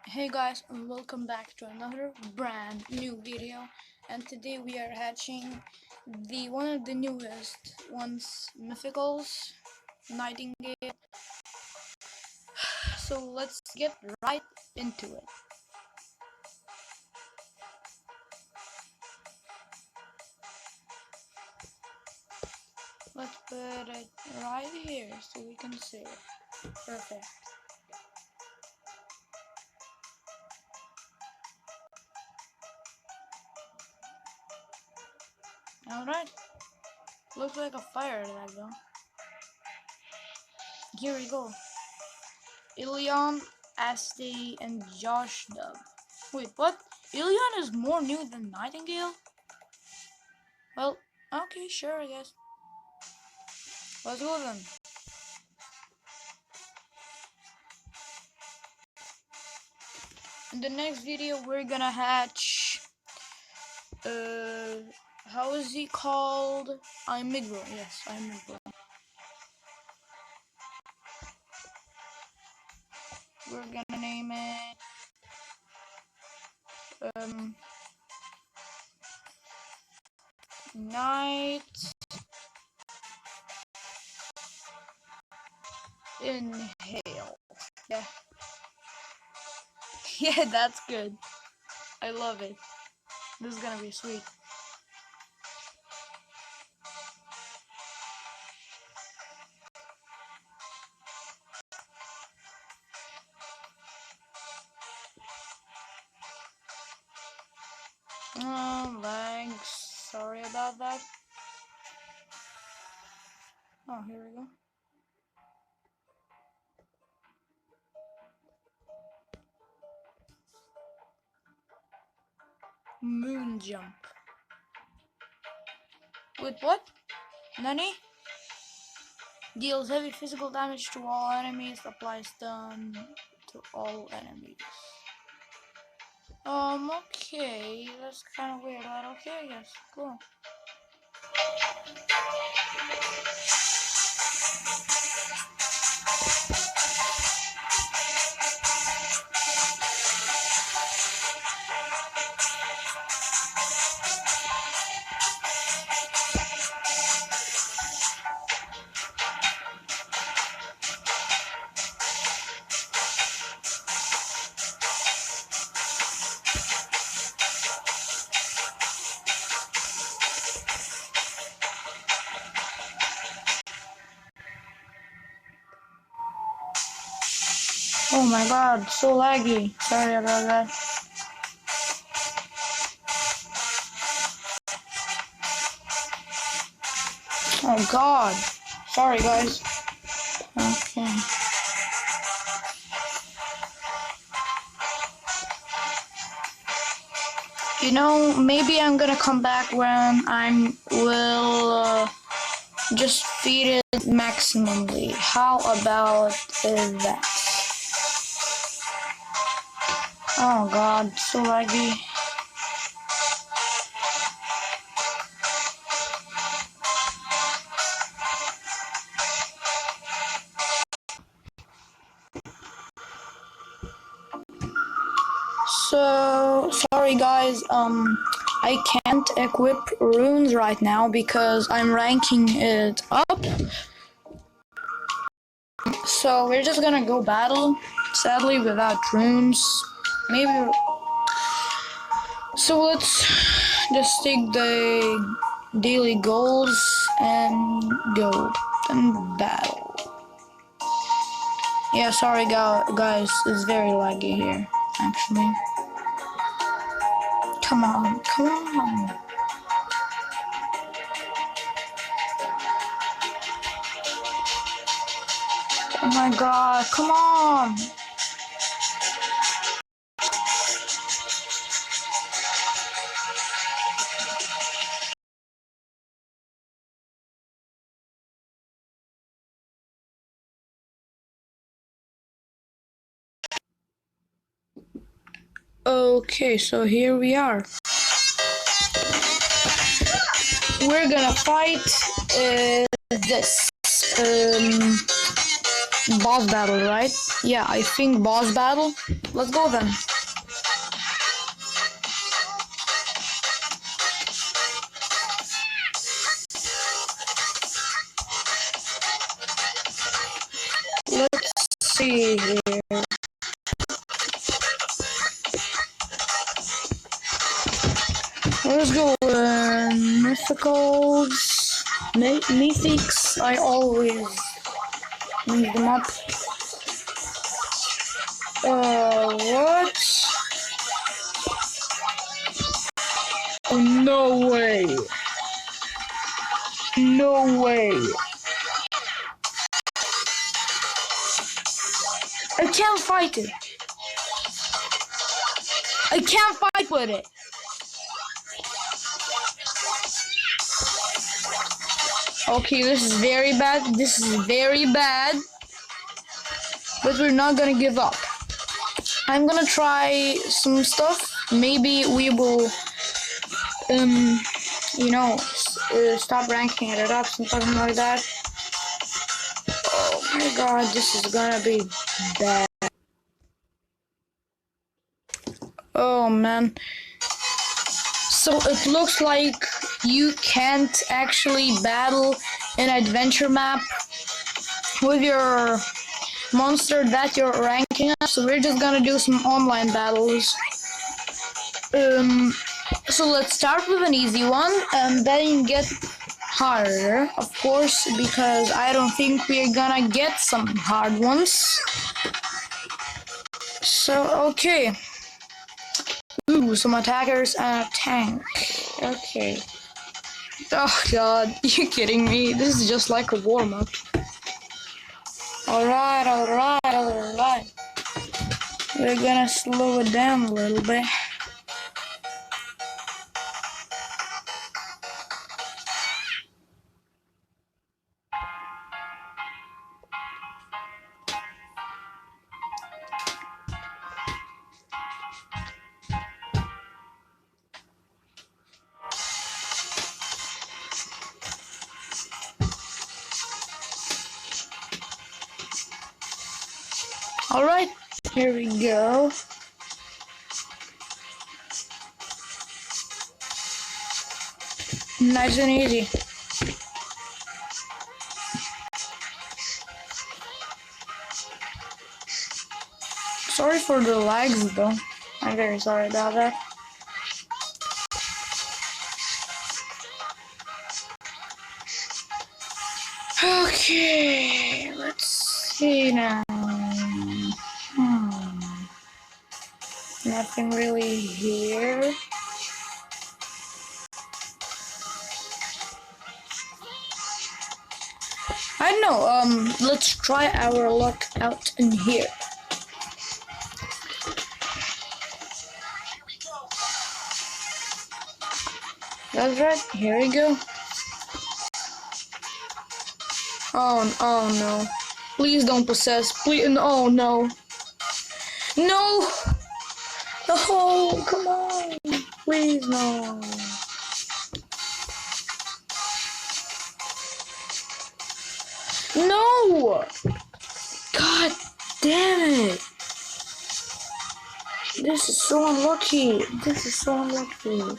Hey guys, and welcome back to another brand new video. And today we are hatching one of the newest ones, mythicals, Nightingale. So let's get right into it. Let's put it right here so we can see it. Perfect. Alright. Looks like a fire attack though. Here we go. Ilion, Asti, and Josh Dub. Wait, what? Ilion is more new than Nightingale? Well, okay, sure, I guess. Let's go then. In the next video, we're gonna hatch. How is he called? Imigro. Yes, Imigro. We're gonna name it. Night Inhale. Yeah. Yeah, that's good. I love it. This is gonna be sweet. Lags. Sorry about that. Oh, here we go. Moon jump. With what? Nani? Deals heavy physical damage to all enemies, applies stun to all enemies. Okay, that's kind of weird, but okay, I guess. Cool. Oh my god, so laggy. Sorry about that. Oh god. Sorry guys. Okay. You know, maybe I'm gonna come back when I will just feed it maximally. How about that? Oh god, so laggy. So sorry guys, I can't equip runes right now because I'm ranking it up. So we're just gonna go battle, sadly without runes. Maybe. So let's just take the daily goals and go and battle. Yeah, sorry guys, it's very laggy here, actually. Come on, come on. Oh my god, come on. Okay, so here we are. We're gonna fight this. boss battle, right? Yeah, I think boss battle. Let's go then. Let's see here. Let's go mythicals, mythics. I always mix them up. What? Oh, no way. No way. I can't fight it. I can't fight with it. Okay, this is very bad. This is very bad. But we're not gonna give up. I'm gonna try some stuff. Maybe we will, stop ranking it up, something like that. Oh my god, this is gonna be bad. Oh man. So it looks like you can't actually battle an adventure map with your monster that you're ranking up, so we're just gonna do some online battles. So let's start with an easy one and then get harder, of course, because I don't think we're gonna get some hard ones. So, okay. Ooh, some attackers and a tank. Okay. Oh god, you kidding me? This is just like a warm-up. Alright. We're gonna slow it down a little bit. Alright, here we go. Nice and easy. Sorry for the lags though. I'm very sorry about that. Okay, let's see now. Nothing really here. I don't know, let's try our luck out in here. That's right, here we go. Oh no. Please don't possess, please, oh no. No! Oh, come on! Please, no. No! God damn it! This is so unlucky. This is so unlucky.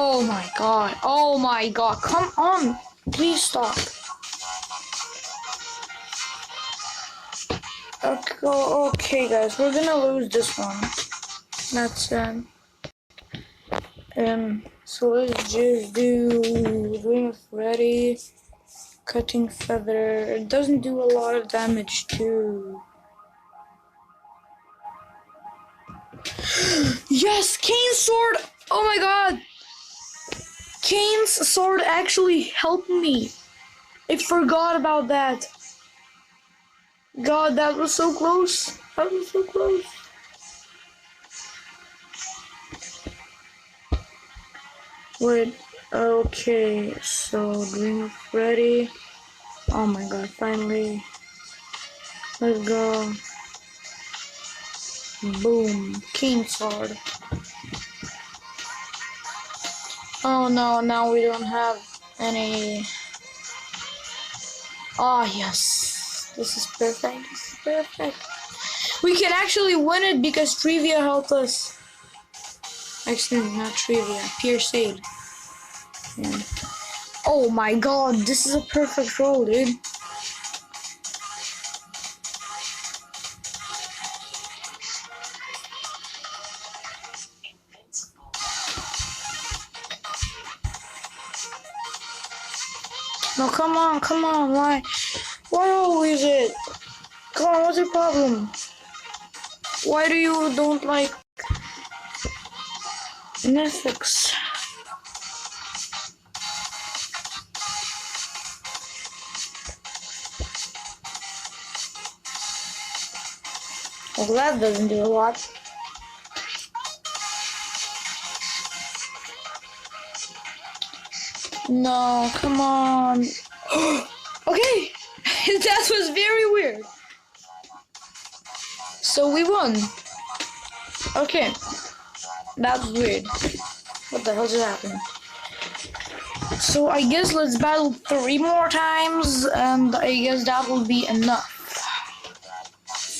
Oh my god. Oh my god. Come on. Please stop. Okay guys, we're gonna lose this one. That's so let's just do Ring of Ready, Cutting Feather. It doesn't do a lot of damage too. Yes, Kane's sword! Oh my god! Kane's sword actually helped me. I forgot about that. God, that was so close. That was so close. Wait, okay, so Dream of Freddy. Oh my god, finally. Let's go. Boom. King sword. Oh no, now we don't have any. Oh yes. This is perfect. This is perfect. We can actually win it because trivia helped us. Actually, not trivia. Pierce aid. Yeah. Oh my god, this is a perfect roll, dude. No, come on, why? Why always it? Come on, what's your problem? Why do you don't like Netflix? Well, that doesn't do a lot. No, come on. Okay, that was very weird. So we won. Okay, that's weird. What the hell just happened? So I guess let's battle 3 more times, and I guess that will be enough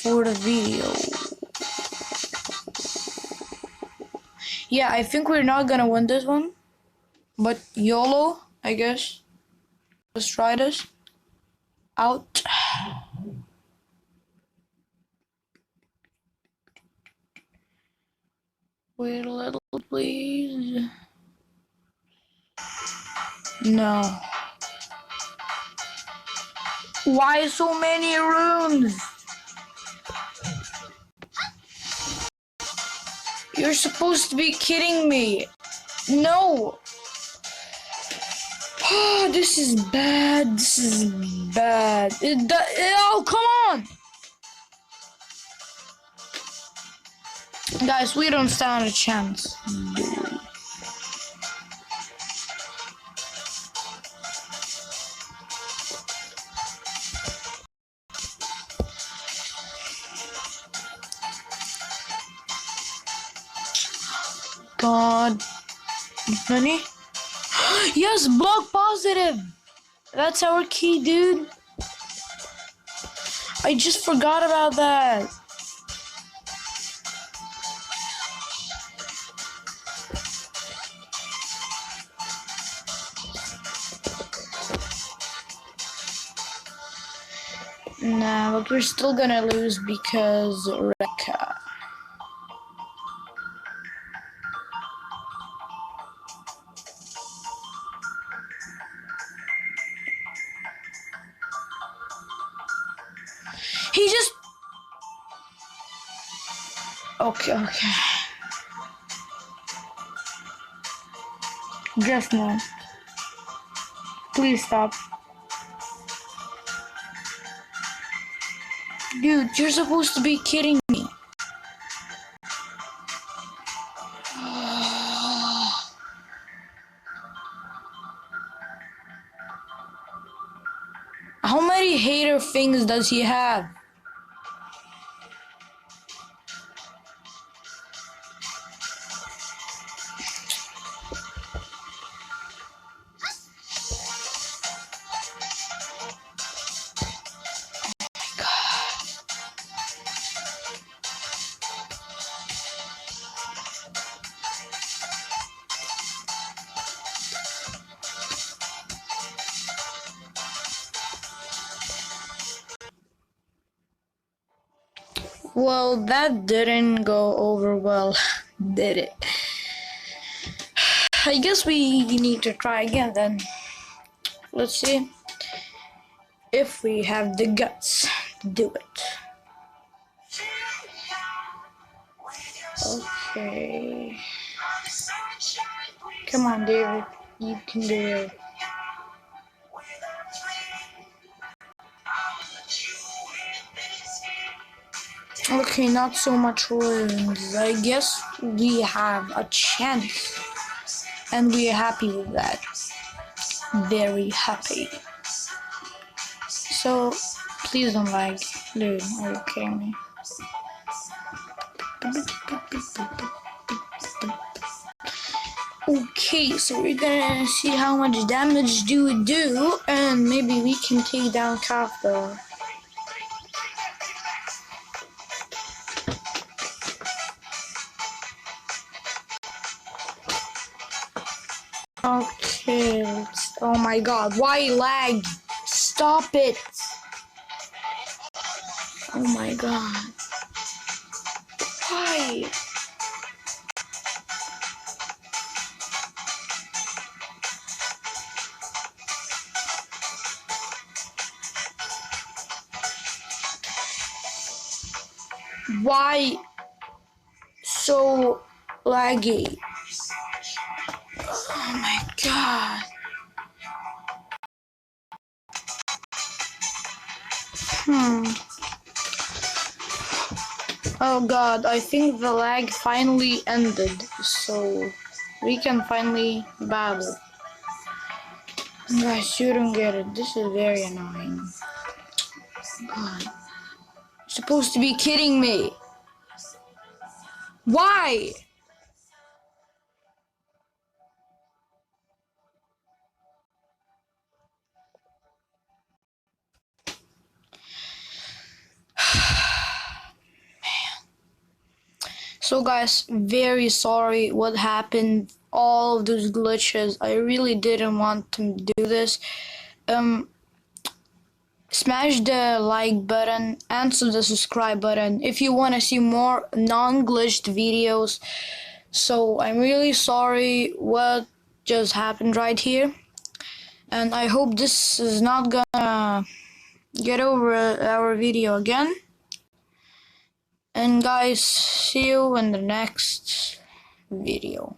for the video. Yeah, I think we're not gonna win this one, but YOLO, I guess. Let's try this out. Wait a little, please. No. Why so many runes? You're supposed to be kidding me. No. Oh, this is bad. This is bad. Oh, come on. Guys, we don't stand a chance. God. Money? Yes, block positive. That's our key, dude. I just forgot about that. Nah, but we're still gonna lose because Rekka. He just... Okay. Just no. Please stop. Dude, you're supposed to be kidding me. How many hater things does he have? Well, that didn't go over well, did it? I guess we need to try again then. Let's see if we have the guts to do it. Okay. Come on, David. You can do it. Okay, not so much runes. I guess we have a chance. And we're happy with that. Very happy. So, Please don't lag. Dude, are you kidding me? Okay, so we're gonna see how much damage do we do, and maybe we can take down Kafka. Okay, oh my god, why lag? Stop it! Oh my god. Why? Why so laggy? Oh my god. Oh god, I think the lag finally ended, so we can finally battle. Guys, you don't get it. This is very annoying. God. You're supposed to be kidding me. Why? So guys, very sorry what happened. All of those glitches. I really didn't want to do this. Smash the like button and the subscribe button if you want to see more non-glitched videos. So I'm really sorry what just happened right here, and I hope this is not gonna get over our video again. And guys, see you in the next video.